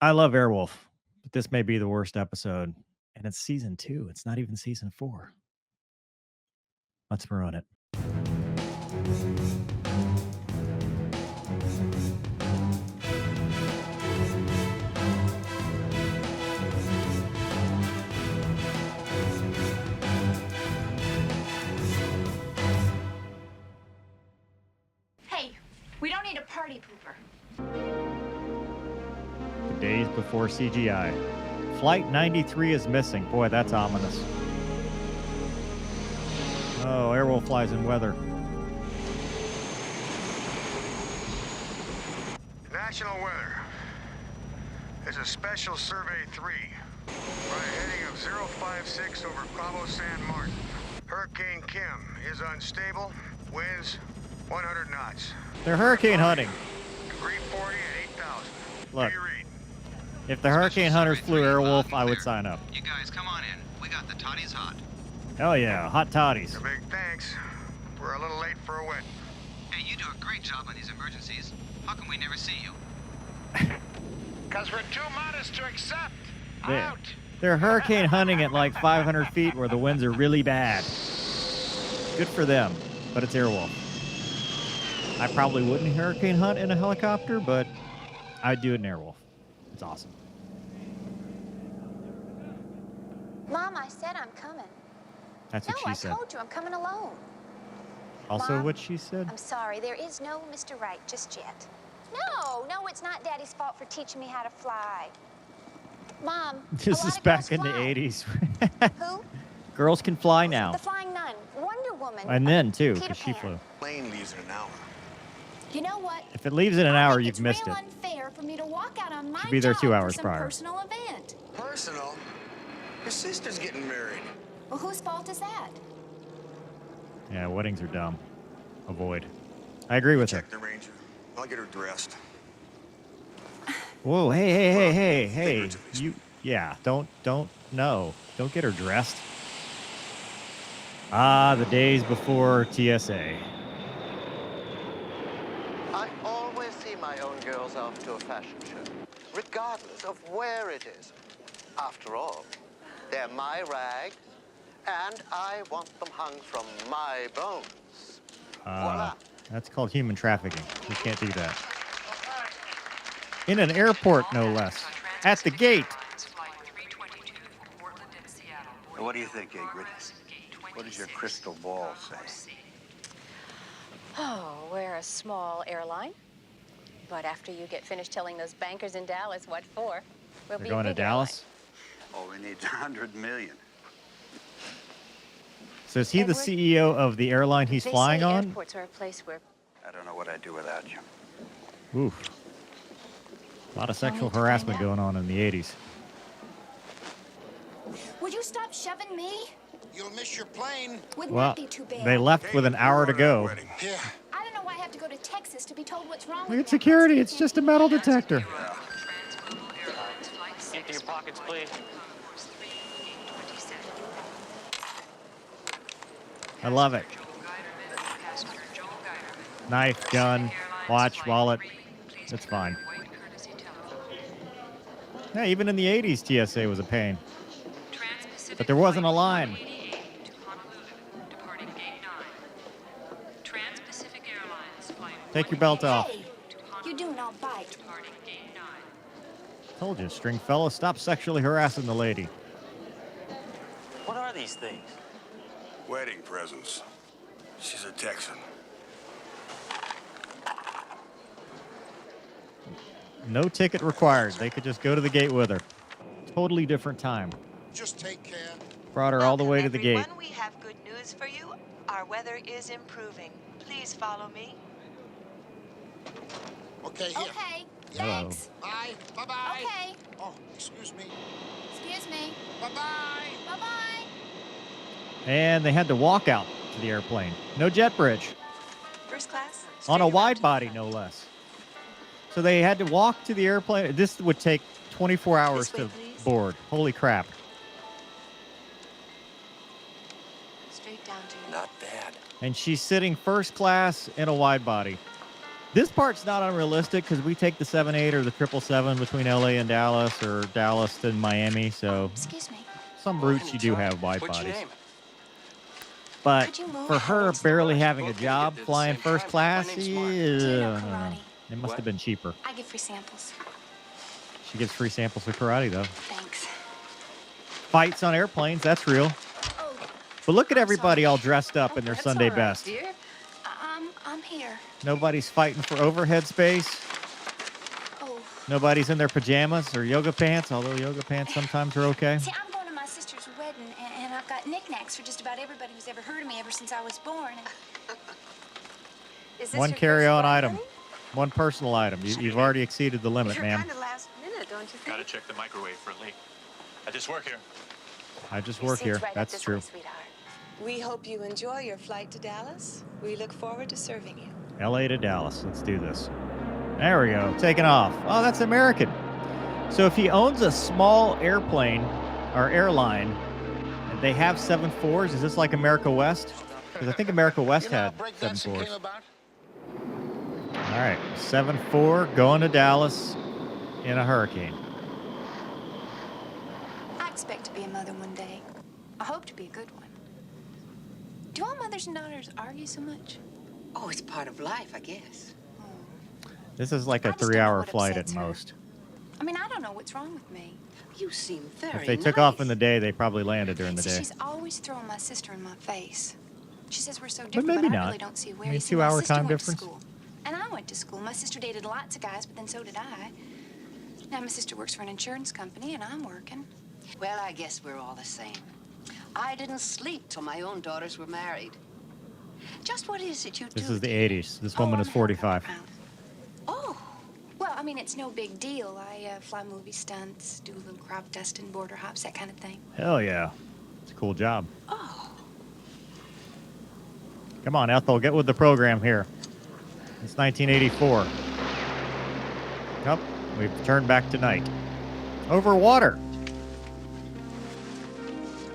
I love Airwolf, but this may be the worst episode. And it's season 2. It's not even season 4. Let's ruin it. Hey, we don't need a party pooper. The days before CGI. Flight 93 is missing. Boy, that's ominous. Oh, Airwolf flies in weather. National weather. There's a special survey 3. By a heading of 056 over Cabo San Martin. Hurricane Kim is unstable. Winds 100 knots. They're hurricane hunting. 340 at 8,000. Look, Do you read? if the hurricane hunters flew Airwolf, I would sign up. You guys, come on in. We got the toddies hot. Hell yeah, hot toddies. A big thanks. We're a little late for a win. Hey, you do a great job on these emergencies. How come we never see you? Because we're too modest to accept. They're hurricane hunting at like 500 feet where the winds are really bad. Good for them, but it's Airwolf. I probably wouldn't hurricane hunt in a helicopter, but I'd do it in Airwolf. It's awesome. Mom, I said I'm coming. That's what No, she said. I told you I'm coming alone. Also Mom, what she said? I'm sorry, there is no Mr. Right just yet. No, it's not Daddy's fault for teaching me how to fly. Mom, This is back in the 80s. Who? Girls can fly now. The Flying Nun, Wonder Woman. And then, too, Peter because she Pan. flew. Plane leaves in an hour. You know what? If it leaves in an I hour, think you've it's missed real it. unfair for me to walk out on my Should be there 2 job hours for some prior. personal event. Personal? Your sister's getting married. Well, whose fault is that? Yeah, weddings are dumb. Avoid. I agree with her. Check the Ranger. I'll get her dressed. Whoa, hey. Figuratively Don't get her dressed. Ah, the days before TSA. I always see my own girls off to a fashion show, regardless of where it is. After all, they're my rags, and I want them hung from my bones. Voila. That's called human trafficking. You can't do that. In an airport, no less. At the gate. What do you think, Ingrid? What does your crystal ball say? Oh, we're a small airline. But after you get finished telling those bankers in Dallas what for, we'll They're be going a to big Dallas? All we need is 100 million. So is he the Edward? CEO of the airline he's They flying say on? airports are a place where I don't know what I'd do without you. Oof. A lot of sexual need to find harassment out. going on in the 80s. Would you stop shoving me? You'll miss your plane. Wouldn't Well, that be too bad? they left with an hour to go. Yeah. I don't know why I have to go to Texas to be told what's wrong Look with at me. security. It's just a metal detector. Empty your pockets, please. I love it. Knife, gun, watch, wallet. That's fine. Yeah, even in the 80s, TSA was a pain. But there wasn't a line. Take your belt off. Hey, you do not bite. Told you, string fella, stop sexually harassing the lady. What are these things? Wedding presents. She's a Texan. No ticket required. They could just go to the gate with her. Totally different time. Just take care. Brought her all the way to the gate. Everyone, we have good news for you. Our weather is improving. Please follow me. Okay, here. Okay, Hello. thanks. Bye. Bye-bye. Okay, Oh, excuse me. excuse me. Bye-bye. Bye-bye. And they had to walk out to the airplane. No jet bridge. First class. On a straight wide around body, to the no front. less. So they had to walk to the airplane. This would take 24 hours This way, to please. board. Holy crap. Straight down to your Not bad. And she's sitting first class in a wide body. This part's not unrealistic because we take the 78 or the 777 between LA and Dallas or Dallas to Miami. So Excuse me. some routes you do have wide What's your bodies. name? But Could you move? for her What's the barely rush? having a Both job can do the flying same first time. class, My name's Mark. Do you know yeah, karate? it must have been cheaper. I give free samples. She gives free samples of karate though. Thanks. Fights on airplanes, that's real. Oh, But look at I'm everybody sorry. all dressed up in their That's Sunday all right, best. dear. I'm here. Nobody's fighting for overhead space. Oh. Nobody's in their pajamas or yoga pants, although yoga pants sometimes are okay. See, I'm going to my sister's wedding, and I've got knickknacks for just about everybody who's ever heard of me ever since I was born. And Is this One your carry-on first one, item. honey? One personal item. You've already exceeded the limit, You're ma'am. kind of last minute, don't you think? Gotta check the microwave for a leak. I just work here. I just Your work seat's here. right up That's this true. way, sweetheart. We hope you enjoy your flight to Dallas. We look forward to serving you. LA to Dallas. Let's do this. There we go. Taking off. Oh, that's American. So if he owns a small airplane or airline, and they have 747s, is this like America West? Because I think America West had 747s. All right, 747 going to Dallas in a hurricane. I expect to be a mother one day. I hope to be a good one. Do all mothers and daughters argue so much? Oh, it's part of life, I guess. This is like I a just don't know 3-hour what flight upsets at her. most. I mean, I don't know what's wrong with me. You seem very If they took off in the day, they probably landed during the See, day. she's always throwing my sister in my face. She says we're so But different, maybe but I not. really don't see where. I mean, You see, my 2-hour sister time went difference. to school, and I went to school. My sister dated lots of guys, but then so did I. Now my sister works for an insurance company, and I'm working. Well, I guess we're all the same. I didn't sleep till my own daughters were married. Just what is it you do? This is the 80s. This woman is 45. Oh, well, I mean, it's no big deal. I fly movie stunts, do a little crop dusting, border hops, that kind of thing. Hell yeah. It's a cool job. Oh. Come on, Ethel, get with the program here. It's 1984. Yep, we've turned back to night. Over water.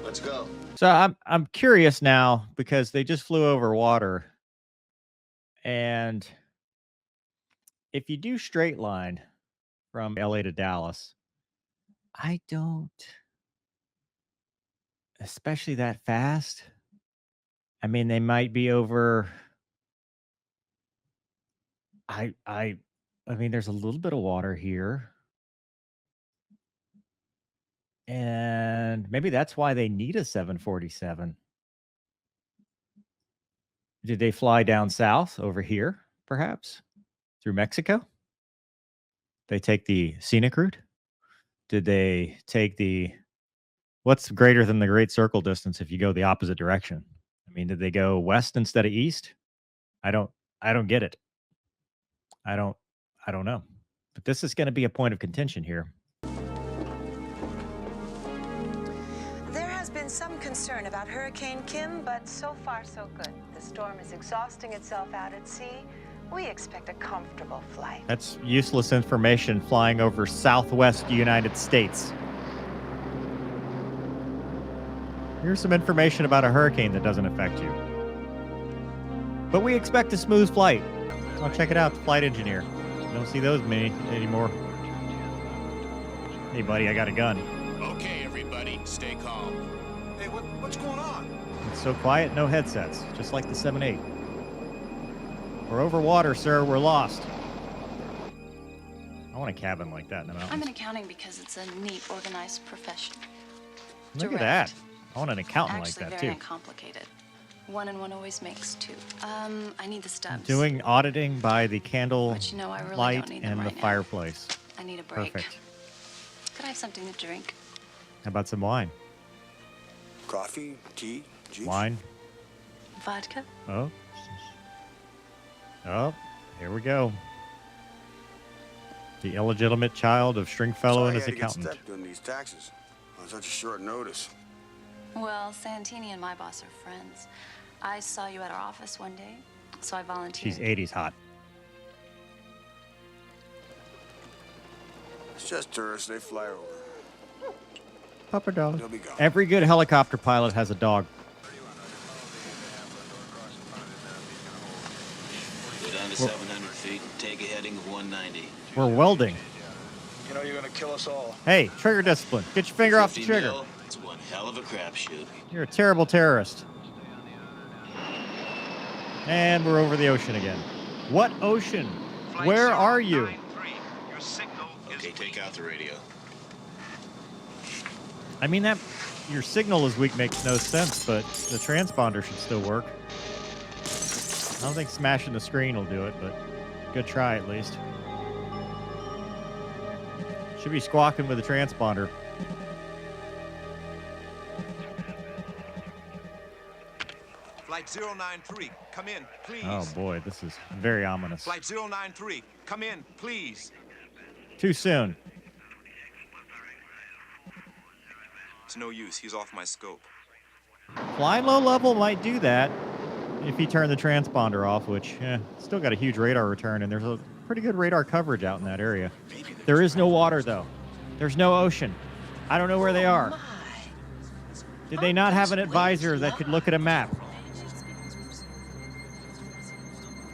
Let's go. So I'm curious now because they just flew over water. And if you do straight line from LA to Dallas, I don't, especially that fast. I mean, they might be over. I mean, there's a little bit of water here. And maybe that's why they need a 747. Did they fly down south over here, perhaps? Through Mexico? They take the scenic route? Did they take the... What's greater than the Great Circle distance if you go the opposite direction? I mean, did they go west instead of east? I don't get it. I don't know. But this is going to be a point of contention here. There has been some concern about Hurricane Kim, but so far so good. The storm is exhausting itself out at sea. We expect a comfortable flight. That's useless information flying over southwest United States. Here's some information about a hurricane that doesn't affect you. But we expect a smooth flight. Oh, check it out, the flight engineer. You don't see those many anymore. Hey, buddy, I got a gun. Okay, everybody, stay calm. Hey, what's going on? It's so quiet, no headsets, just like the 7-8. We're over water, sir. We're lost. I want a cabin like that in the mountains. I'm in accounting because it's a neat, organized profession. Look at that. I want an accountant Actually, like that, very too. uncomplicated. 1 and 1 always makes 2. I need the stubs. Doing auditing by the candle But you know, I really light don't need them and right the now. fireplace. I need a break. Perfect. Could I have something to drink? How about some wine? Coffee, tea, juice? Wine? Vodka? Oh. Oh, here we go. The illegitimate child of Stringfellow and his Sorry I had to accountant. get stuck doing these taxes on such a short notice. Well, Santini and my boss are friends. I saw you at our office one day, so I volunteered. She's 80s hot. It's just tourists, they fly over. Papa dog. They'll be gone. Every good helicopter pilot has a dog. Go down to 700 feet. heading of 190. We're welding. You know you're gonna kill us all. Hey, trigger discipline. Get your finger off the 50 trigger. mil, it's one hell of a crapshoot. You're a terrible terrorist. And we're over the ocean again. What ocean? Where are you? Okay, take out the radio. I mean, that your signal is weak makes no sense, but the transponder should still work. I don't think smashing the screen will do it, but good try at least. Should be squawking with the transponder. Flight 093, come in, please. Oh boy, this is very ominous. Flight 093, come in, please. Too soon. It's no use, he's off my scope. Flying low level might do that if you turn the transponder off, which still got a huge radar return, and there's a pretty good radar coverage out in that area. There is no water, though. There's no ocean. I don't know where they are. Did they not have an advisor that could look at a map?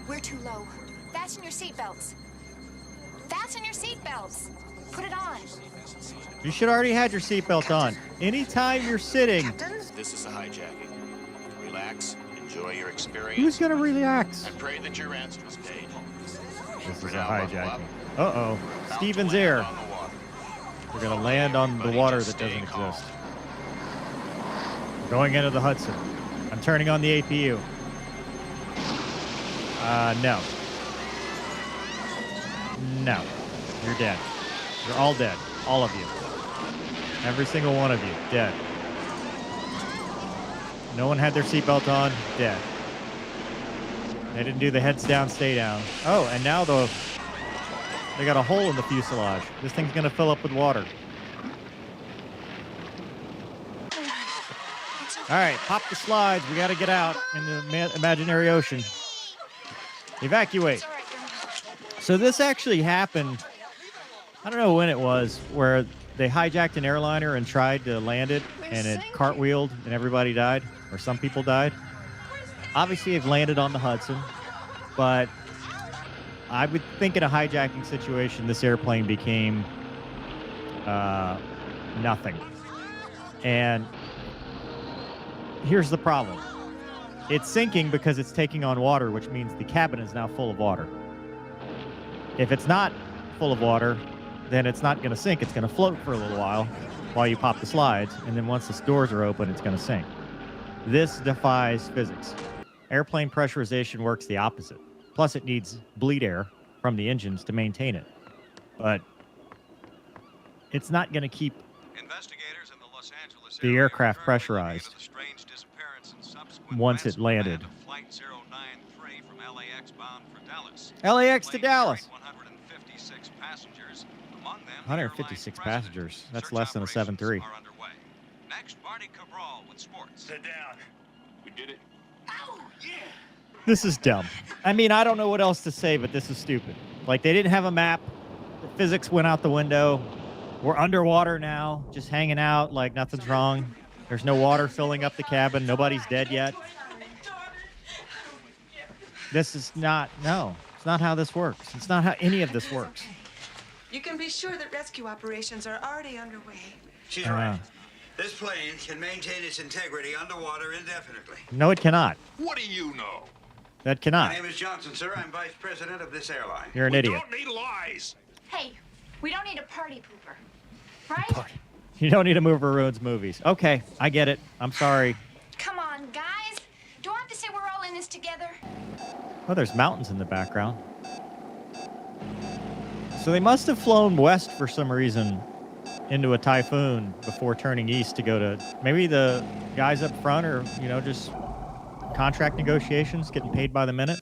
We're too low. Fasten your seatbelts. Fasten your seatbelts. Put it on. You should already had your seatbelt on. Anytime you're sitting. This is a hijacking. Relax, enjoy your experience. Who's gonna relax? And pray that your ransom is paid. This is a hijacking. Uh-oh. Stevens Air. We're gonna land on the water that doesn't exist. We're going into the Hudson. I'm turning on the APU. No. No. You're dead. You're all dead. All of you. Every single one of you. Dead. No one had their seatbelt on. Dead. They didn't do the heads down, stay down. Oh, and now they got a hole in the fuselage. This thing's gonna fill up with water. All right, pop the slides. We got to get out in the imaginary ocean. Evacuate. So this actually happened, I don't know when it was, where they hijacked an airliner and tried to land it, and it cartwheeled, and everybody died, or some people died. Obviously, they've landed on the Hudson, but I would think in a hijacking situation, this airplane became nothing. And here's the problem. It's sinking because it's taking on water, which means the cabin is now full of water. If it's not full of water, then it's not going to sink. It's going to float for a little while you pop the slides, and then once the doors are open, it's going to sink. This defies physics. Airplane pressurization works the opposite. Plus, it needs bleed air from the engines to maintain it. But it's not going to keep Investigators in the Los Angeles the aircraft pressurized once it landed. Flight 093 from LAX bound for Dallas. LAX to Dallas. 156 passengers, among them 156 passengers. That's less than a 737. Next, Marty Cabral with sports. Sit down. We did it. This is dumb. I mean, I don't know what else to say, but this is stupid. Like, they didn't have a map. The physics went out the window. We're underwater now, just hanging out like nothing's wrong. There's no water filling up the cabin. Nobody's dead yet. This is not, no, it's not how this works. It's not how any of this works. You can be sure that rescue operations are already underway. She's right. This plane can maintain its integrity underwater indefinitely. No, it cannot. What do you know? That cannot. My name is Johnson, sir. I'm vice president of this airline. You're an idiot. Don't need lies. Hey, we don't need a party pooper, right? You don't need to move ruins movies. Okay, I get it. I'm sorry. Come on, guys. Do I have to say we're all in this together? Oh, there's mountains in the background. So they must have flown west for some reason into a typhoon before turning east to go to, maybe the guys up front are, you know, just contract negotiations, getting paid by the minute.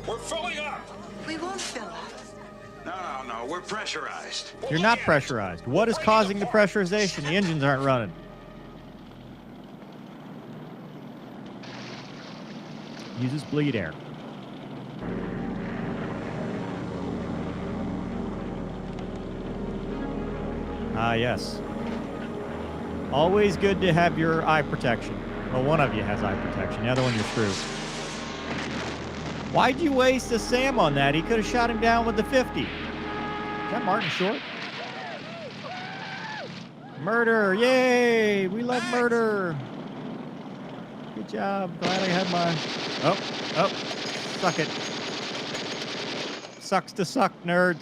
We're filling up. We won't fill up. No, we're pressurized. You're not pressurized. What is causing the pressurization? The engines aren't running. Uses bleed air. Ah, yes. Always good to have your eye protection. Well, one of you has eye protection. The other one, you're screwed. Why'd you waste a Sam on that? He could have shot him down with the 50. Is that Martin Short? Murder! Yay! We love murder! Good job. Glad I had my... Oh. Suck it. Sucks to suck, nerds.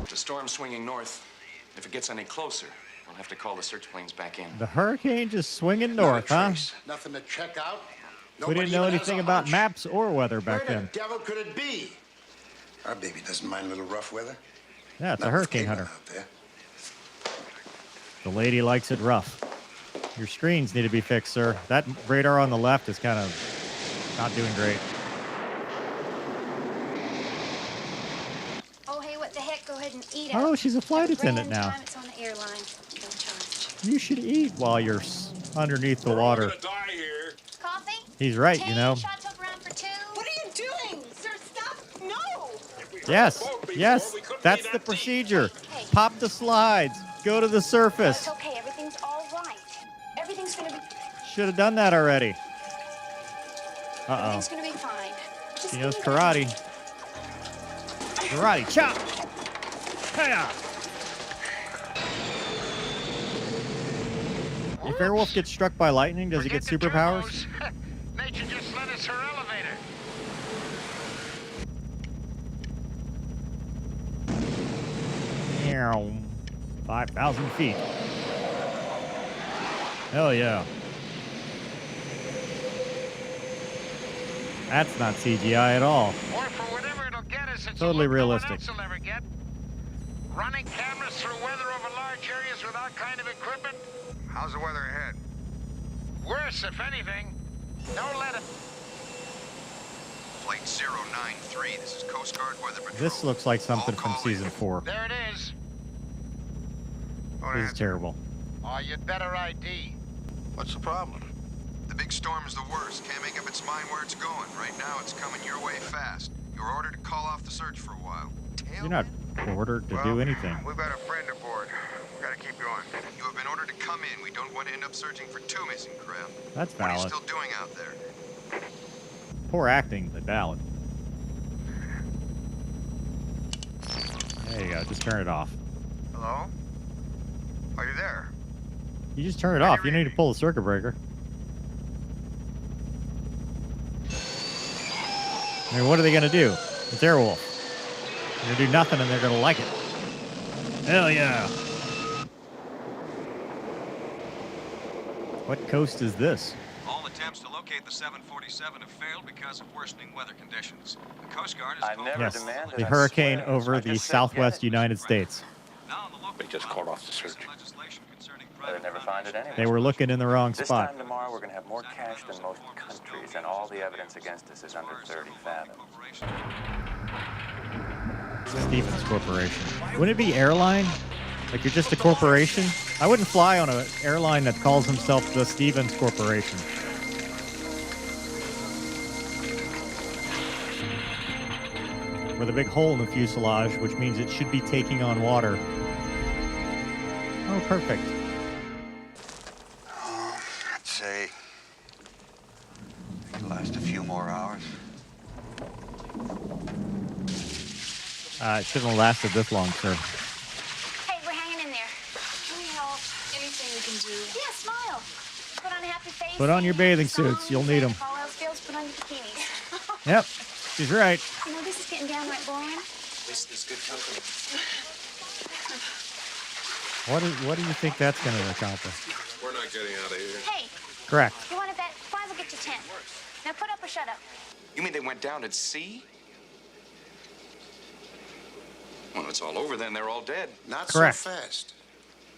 The storm's swinging north. If it gets any closer, we'll have to call the search planes back in. The hurricane just swinging north, huh? Nothing to check out. We didn't know anything about maps or weather back then. Where the devil could it be? Our baby doesn't mind a little rough weather. Yeah, it's a hurricane hunter. The lady likes it rough. Your screens need to be fixed, sir. That radar on the left is kind of not doing great. Oh, hey, what the heck? Go ahead and eat it. Oh, she's a flight attendant now. Time it's on the airline. No charge. You should eat while you're underneath the water. Coffee? He's right, you know. Shots over round for 2. What are you doing? Sir, stop! No! Yes, that's the procedure. Pop the slides. Go to the surface. It's okay. Everything's all right. Everything's gonna be... Should have done that already. Uh-oh. Everything's gonna be fine. She knows karate. Karate chop. Hiya. If Airwolf gets struck by lightning, does he get superpowers? Nature just lent us her elevator. Meow. 5,000 feet. Hell yeah. That's not CGI at all. Or for whatever it'll get us, it's Totally a look realistic. No one else will ever get. Running cameras through weather over large areas with that kind of equipment. How's the weather ahead? Worse, if anything. Don't let it... Flight 093, this is Coast Guard Weather Patrol. This looks like something from season 4. There it is. This is terrible. Oh, you'd better ID. What's the problem? The big storm's the worst. Can't make up its mind where it's going. Right now, it's coming your way fast. You were ordered to call off the search for a while. You're not ordered to do anything. We've got a friend aboard. We gotta keep going. You have been ordered to come in. We don't want to end up searching for 2 missing craft. That's What are you valid. still doing out there? Poor acting, but valid. There you go. Just turn it off. Hello? Are you there? You just turn it off. You don't need to pull the circuit breaker. I mean, what are they going to do? It's Airwolf. They're going to do nothing and they're going to like it. Hell yeah. What coast is this? All attempts to locate the 747 have failed because of worsening weather conditions. The Coast Guard is Yes, the hurricane over the southwest United States. They just called off the search. They'll never find it anyway. They were looking in the wrong This spot. time tomorrow, we're going to have more cash than most countries, and all the evidence against us is under 30 fathoms. Stevens Corporation. Wouldn't it be airline? Like you're just a corporation? I wouldn't fly on an airline that calls himself the Stevens Corporation. With a big hole in the fuselage, which means it should be taking on water. Oh, perfect. I'd say it could last a few more hours. It shouldn't have lasted this long, sir. Hey, we're hanging in there. Can we help? Anything we can do? Yeah, smile. Put on a happy face. Put on your bathing suits. You'll need them. If all else fails, put on your bikinis. Yep, she's right. You know, this is getting downright boring. This is good company. What do you think that's going to accomplish? We're not getting out of here. Hey, Correct. you want to bet? Flies will get you 10. Now put up or shut up. You mean they went down at sea? Well, it's all over then. They're all dead. Not Correct. so fast.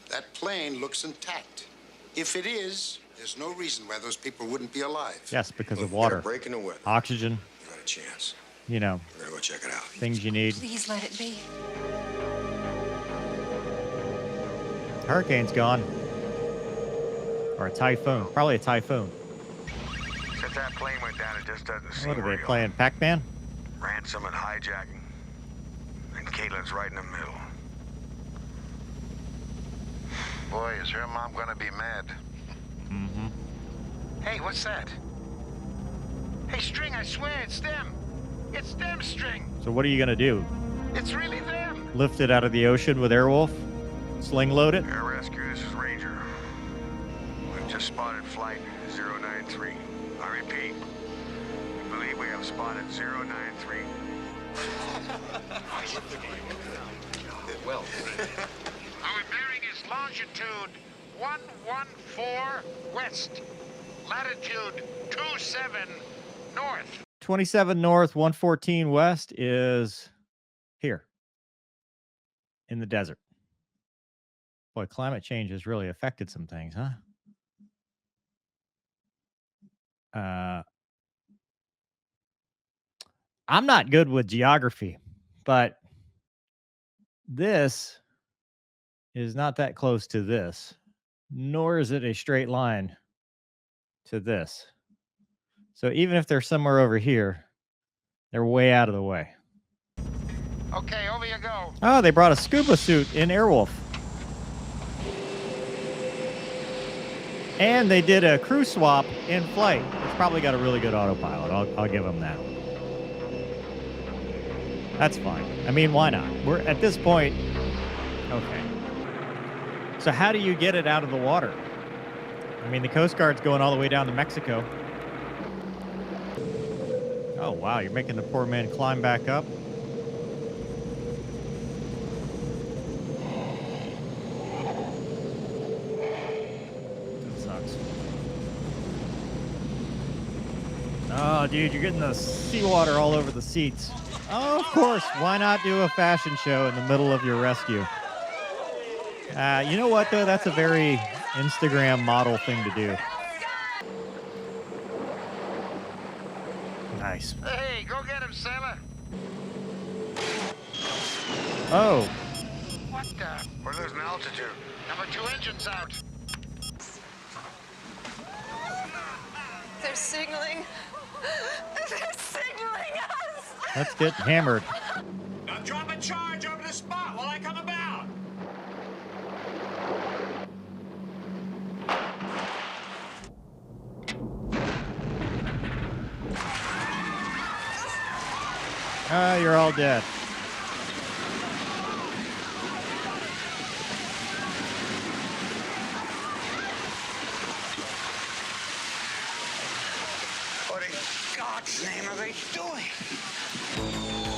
That plane looks intact. If it is, there's no reason why those people wouldn't be alive. Yes, because of water. Breaking the weather. Oxygen, You got a chance. you know, We're gonna go check it out. things you need. Please let it be. Hurricane's gone. Or a typhoon. Probably a typhoon. Since that plane went down, it just doesn't seem What are they real. playing, Pac-Man? Ransom and hijacking. And Caitlin's right in the middle. Boy, is her mom gonna be mad. Mm-hmm. Hey, what's that? Hey, String, I swear it's them. It's them, String. So what are you gonna do? It's really them. Lift it out of the ocean with Airwolf? Sling load it? Air Rescue, this is Ranger. We've just spotted flight 093. I repeat, we believe we have spotted 093. Well, Our bearing is longitude 114 west, latitude 27 north. 27 north, 114 west is here in the desert. Boy, climate change has really affected some things, huh? I'm not good with geography, but this is not that close to this, nor is it a straight line to this. So even if they're somewhere over here, they're way out of the way. Okay, over you go. Oh, they brought a scuba suit in Airwolf. And they did a crew swap in flight. It's probably got a really good autopilot. I'll give them that. That's fine. I mean, why not? We're at this point. Okay. So how do you get it out of the water? I mean, the Coast Guard's going all the way down to Mexico. Oh, wow. You're making the poor man climb back up. That sucks. Oh, dude, you're getting the seawater all over the seats. Oh, of course. Why not do a fashion show in the middle of your rescue? You know what, though? That's a very Instagram model thing to do. Nice. Hey, go get him, sailor. Oh. What the? We're losing altitude. Number 2 engine's out. They're signaling. They're signaling us. Let's get hammered. Now drop a charge over the spot while I come about. You're all dead. What in God's name are they doing?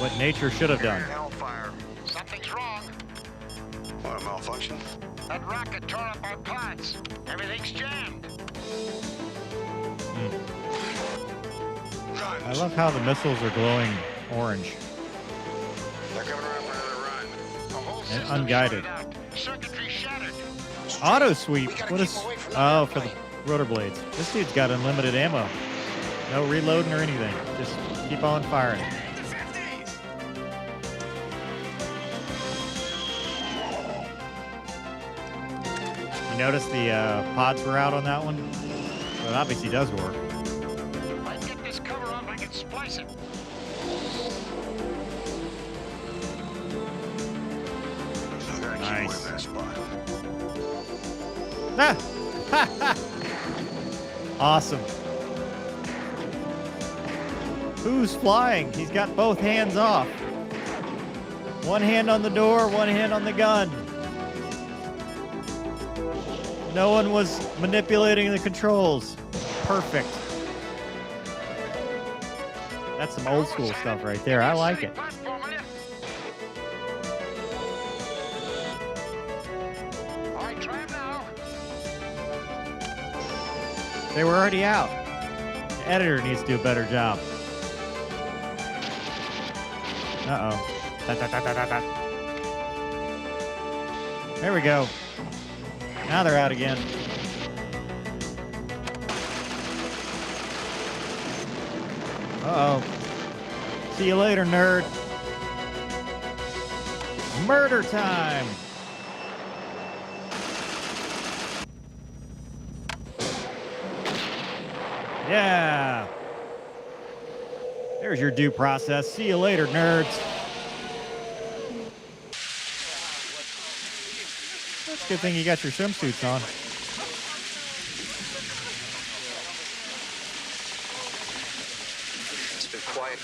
What nature should have done. Hellfire. Something's wrong. What, a malfunction? That rocket tore up our parts. Everything's jammed. I love how the missiles are glowing orange. They're coming around for another run. The whole And system's unguided. shorted out. Circuitry shattered. Auto sweep. What is? Oh, for the rotor blades. This dude's got unlimited ammo. No reloading or anything. Just keep on firing. You notice the pods were out on that one? So it obviously does work. If I get this cover off, I can splice it. Nice. Ah! Awesome. Who's flying? He's got both hands off. One hand on the door, one hand on the gun. No one was manipulating the controls. Perfect. That's some old school stuff right there. I like it. They were already out. The editor needs to do a better job. Uh-oh. There we go. Now they're out again. Uh-oh. See you later, nerd. Murder time. Yeah. There's your due process. See you later, nerds. That's a good thing you got your swimsuits on.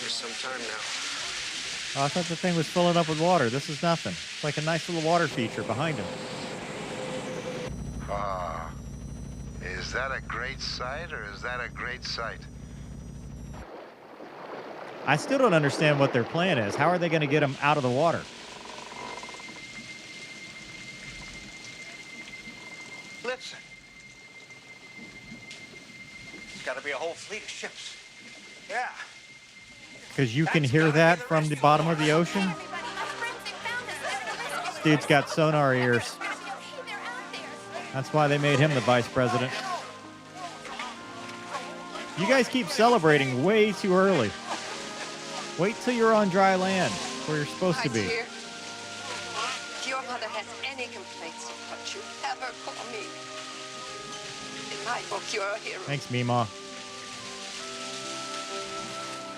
for some time now. Oh, I thought the thing was filling up with water. This is nothing. It's like a nice little water feature behind him. Ah, is that a great sight or is that a great sight? I still don't understand what their plan is. How are they going to get him out of the water? Listen. There's got to be a whole fleet of ships. Yeah. Because you can hear that from the bottom of the ocean. This dude's got sonar ears. That's why they made him the vice president. You guys keep celebrating way too early. Wait till you're on dry land, where you're supposed to be. Dear, if your mother has any complaints of what you ever call me, in my book, you're a hero. Thanks, Meemaw.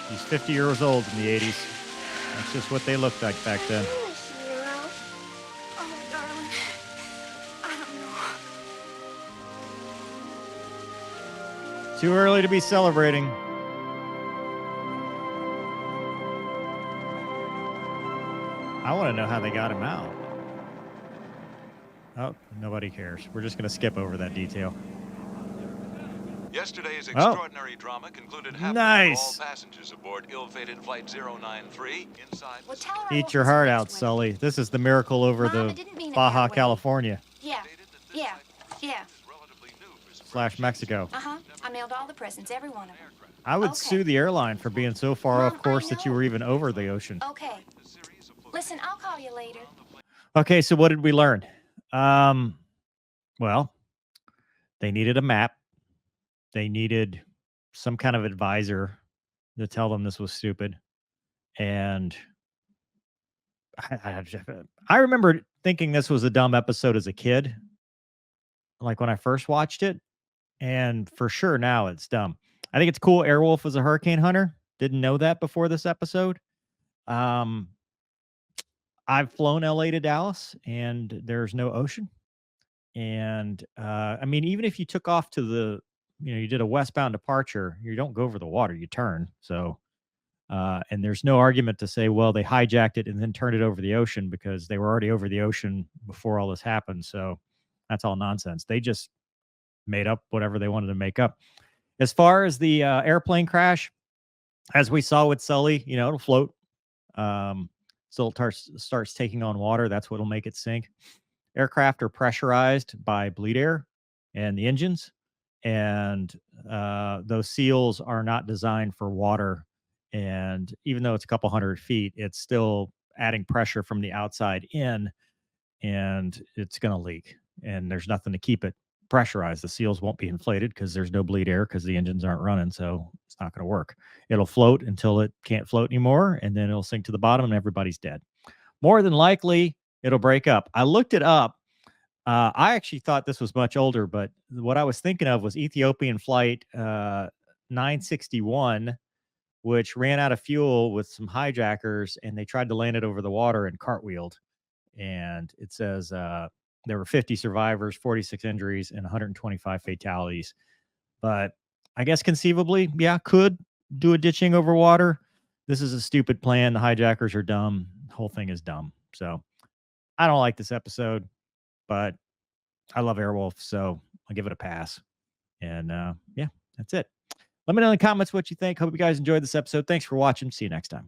He's 50 years old in the 80s. That's just what they looked like back then. Hero. Oh, darling. I don't know. Too early to be celebrating. I want to know how they got him out. Oh, nobody cares. We're just going to skip over that detail. Yesterday's extraordinary drama concluded happily Nice. for all passengers aboard ill-fated Flight 093 inside. Well, tell her Eat your heart out, Sully. This is the miracle over the Baja California Yeah. / Mexico. Uh-huh. I mailed all the presents, every one of them. I would sue the airline for being so far off course that you were even over the ocean. Okay. Listen, I'll call you later. Okay, so what did we learn? Well, they needed a map. They needed some kind of advisor to tell them this was stupid. And I remember thinking this was a dumb episode as a kid, like when I first watched it. And for sure now it's dumb. I think it's cool Airwolf was a hurricane hunter. Didn't know that before this episode. I've flown LA to Dallas and there's no ocean. And I mean, even if you took off to the, you did a westbound departure, you don't go over the water, you turn. So, and there's no argument to say, well, they hijacked it and then turned it over the ocean because they were already over the ocean before all this happened. So that's all nonsense. They just made up whatever they wanted to make up. As far as the airplane crash, as we saw with Sully, it'll float. So it starts taking on water. That's what'll make it sink. Aircraft are pressurized by bleed air and the engines. And those seals are not designed for water. And even though it's a couple hundred feet, it's still adding pressure from the outside in, and it's going to leak. And there's nothing to keep it pressurized. The seals won't be inflated because there's no bleed air because the engines aren't running. So it's not going to work. It'll float until it can't float anymore, and then it'll sink to the bottom and everybody's dead. More than likely, it'll break up. I looked it up. I actually thought this was much older, but what I was thinking of was Ethiopian Flight 961, which ran out of fuel with some hijackers, and they tried to land it over the water and cartwheeled. And it says there were 50 survivors, 46 injuries, and 125 fatalities. But I guess conceivably, yeah, could do a ditching over water. This is a stupid plan. The hijackers are dumb. The whole thing is dumb. So I don't like this episode, but I love Airwolf, so I'll give it a pass. And yeah, that's it. Let me know in the comments what you think. Hope you guys enjoyed this episode. Thanks for watching. See you next time.